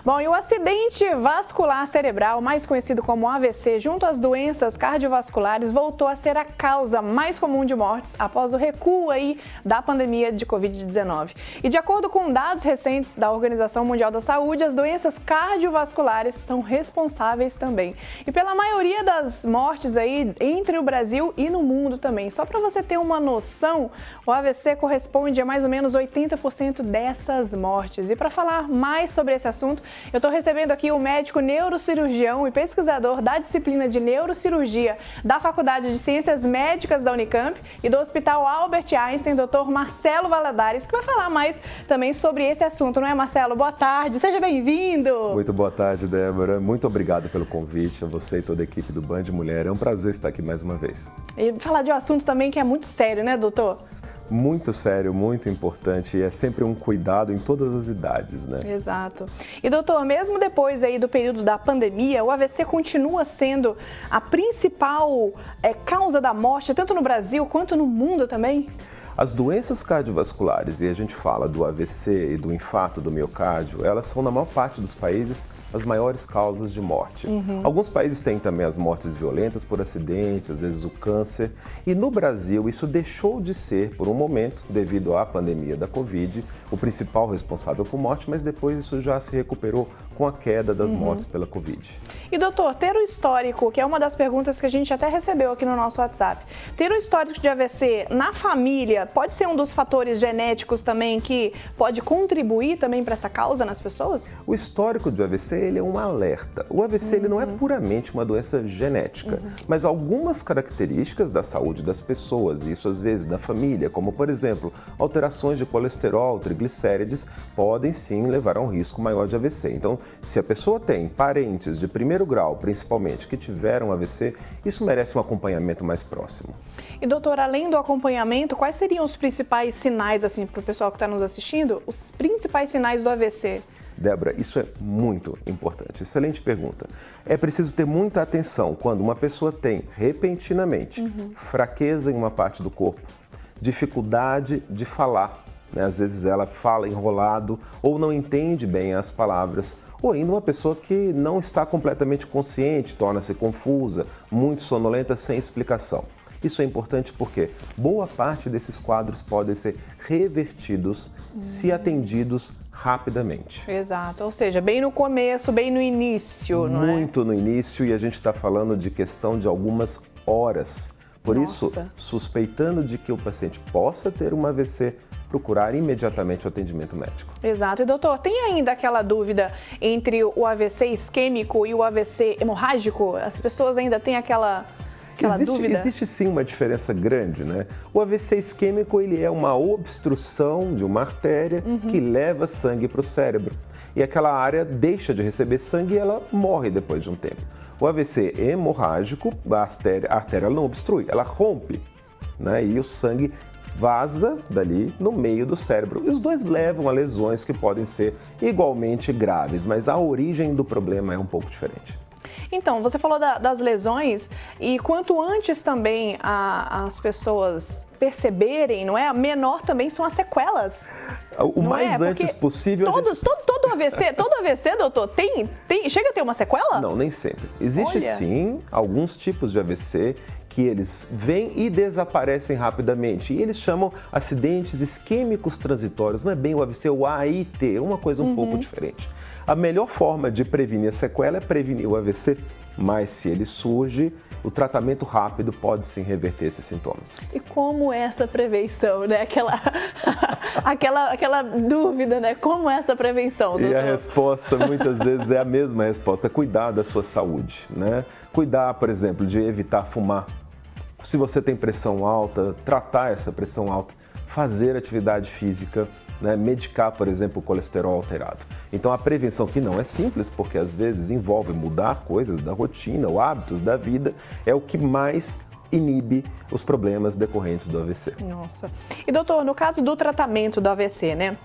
Bom, e o acidente vascular cerebral, mais conhecido como AVC, junto às doenças cardiovasculares, voltou a ser a causa mais comum de mortes após o recuo aí da pandemia de Covid-19. E de acordo com dados recentes da Organização Mundial da Saúde, as doenças cardiovasculares são responsáveis também. E pela maioria das mortes aí entre o Brasil e no mundo também. Só para você ter uma noção, o AVC corresponde a mais ou menos 80% dessas mortes. E para falar mais sobre esse assunto, eu estou recebendo aqui o médico neurocirurgião e pesquisador da disciplina de neurocirurgia da Faculdade de Ciências Médicas da Unicamp e do Hospital Albert Einstein, Dr. Marcelo Valadares, que vai falar mais também sobre esse assunto, não é, Marcelo? Boa tarde, seja bem-vindo! Muito boa tarde, Débora. Muito obrigado pelo convite, a você e toda a equipe do Band Mulher. É um prazer estar aqui mais uma vez. E falar de um assunto também que é muito sério, né, doutor? Muito sério, muito importante e é sempre um cuidado em todas as idades, né? Exato. E doutor, mesmo depois aí do período da pandemia, o AVC continua sendo a principal causa da morte, tanto no Brasil quanto no mundo também? As doenças cardiovasculares, e a gente fala do AVC e do infarto do miocárdio, elas são, na maior parte dos países, as maiores causas de morte. Alguns países têm também as mortes violentas por acidentes, às vezes o câncer. E no Brasil, isso deixou de ser, por um momento, devido à pandemia da Covid, o principal responsável por morte, mas depois isso já se recuperou com a queda das mortes pela Covid. E doutor, ter o histórico, que é uma das perguntas que a gente até recebeu aqui no nosso WhatsApp, ter o histórico de AVC na família pode ser um dos fatores genéticos também que pode contribuir também para essa causa nas pessoas? O histórico de AVC ele é um alerta. O AVC ele não é puramente uma doença genética, mas algumas características da saúde das pessoas, e isso às vezes da família, como por exemplo, alterações de colesterol, triglicérides, podem sim levar a um risco maior de AVC. Então, se a pessoa tem parentes de primeiro grau, principalmente, que tiveram AVC, isso merece um acompanhamento mais próximo. E doutor, além do acompanhamento, quais seriam os principais sinais, assim, para o pessoal que está nos assistindo, os principais sinais do AVC? Débora, isso é muito importante. Excelente pergunta. É preciso ter muita atenção quando uma pessoa tem, repentinamente, fraqueza em uma parte do corpo, dificuldade de falar, né? Às vezes ela fala enrolado ou não entende bem as palavras, ou ainda uma pessoa que não está completamente consciente, torna-se confusa, muito sonolenta, sem explicação. Isso é importante porque boa parte desses quadros podem ser revertidos se atendidos rapidamente. Exato, ou seja, bem no começo, bem no início, não é? Muito no início, e a gente está falando de questão de algumas horas. Por isso, suspeitando de que o paciente possa ter um AVC, procurar imediatamente o atendimento médico. Exato. E doutor, tem ainda aquela dúvida entre o AVC isquêmico e o AVC hemorrágico? As pessoas ainda têm aquela dúvida? Existe sim uma diferença grande, né? O AVC isquêmico ele é uma obstrução de uma artéria que leva sangue para o cérebro. E aquela área deixa de receber sangue e ela morre depois de um tempo. O AVC hemorrágico, a artéria não obstrui, ela rompe, né? E o sangue vaza dali no meio do cérebro. E os dois levam a lesões que podem ser igualmente graves, mas a origem do problema é um pouco diferente. Então, você falou das lesões e quanto antes também as pessoas perceberem, não é? Menor também são as sequelas. O mais antes possível... Todo AVC, doutor, chega a ter uma sequela? Não, nem sempre. Existe sim alguns tipos de AVC que eles vêm e desaparecem rapidamente. E eles chamam acidentes isquêmicos transitórios. Não é bem o AVC, é o AIT, é uma coisa um pouco diferente. A melhor forma de prevenir a sequela é prevenir o AVC, mas se ele surge, o tratamento rápido pode sim reverter esses sintomas. E como é essa prevenção, né? Aquela dúvida, né? Como é essa prevenção, doutor? E a resposta muitas vezes é a mesma resposta, cuidar da sua saúde, né? Cuidar, por exemplo, de evitar fumar. Se você tem pressão alta, tratar essa pressão alta, fazer atividade física, né, medicar, por exemplo, o colesterol alterado. Então a prevenção, que não é simples, porque às vezes envolve mudar coisas da rotina, ou hábitos da vida, é o que mais inibe os problemas decorrentes do AVC. Nossa. E doutor, no caso do tratamento do AVC, né?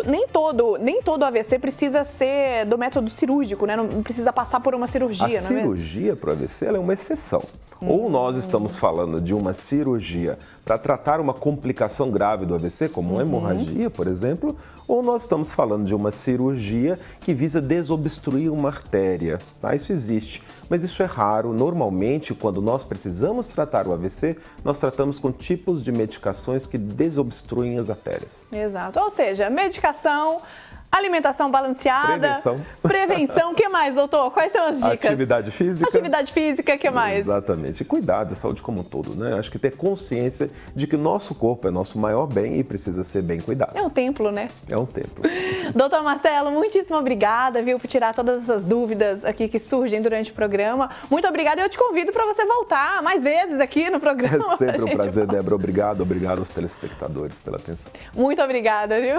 nem todo AVC precisa ser do método cirúrgico, né? Não precisa passar por uma cirurgia, A cirurgia para o AVC ela é uma exceção. Ou nós estamos falando de uma cirurgia para tratar uma complicação grave do AVC, como uma hemorragia, por exemplo, ou nós estamos falando de uma cirurgia que visa desobstruir uma artéria. Tá? Isso existe, mas isso é raro. Normalmente, quando nós precisamos tratar o AVC, nós tratamos com tipos de medicações que desobstruem as artérias. Exato. Ou seja, medicação, alimentação balanceada, prevenção. O que mais, doutor? Quais são as dicas? Atividade física. Atividade física, o que mais? Exatamente. E cuidado da saúde como um todo, né? Acho que ter consciência de que o nosso corpo é nosso maior bem e precisa ser bem cuidado. É um templo, né? É um templo. Doutor Marcelo, muitíssimo obrigada, viu, por tirar todas essas dúvidas aqui que surgem durante o programa. Muito obrigada e eu te convido para você voltar mais vezes aqui no programa. É sempre um prazer, Débora. Obrigado aos telespectadores pela atenção. Muito obrigada, viu?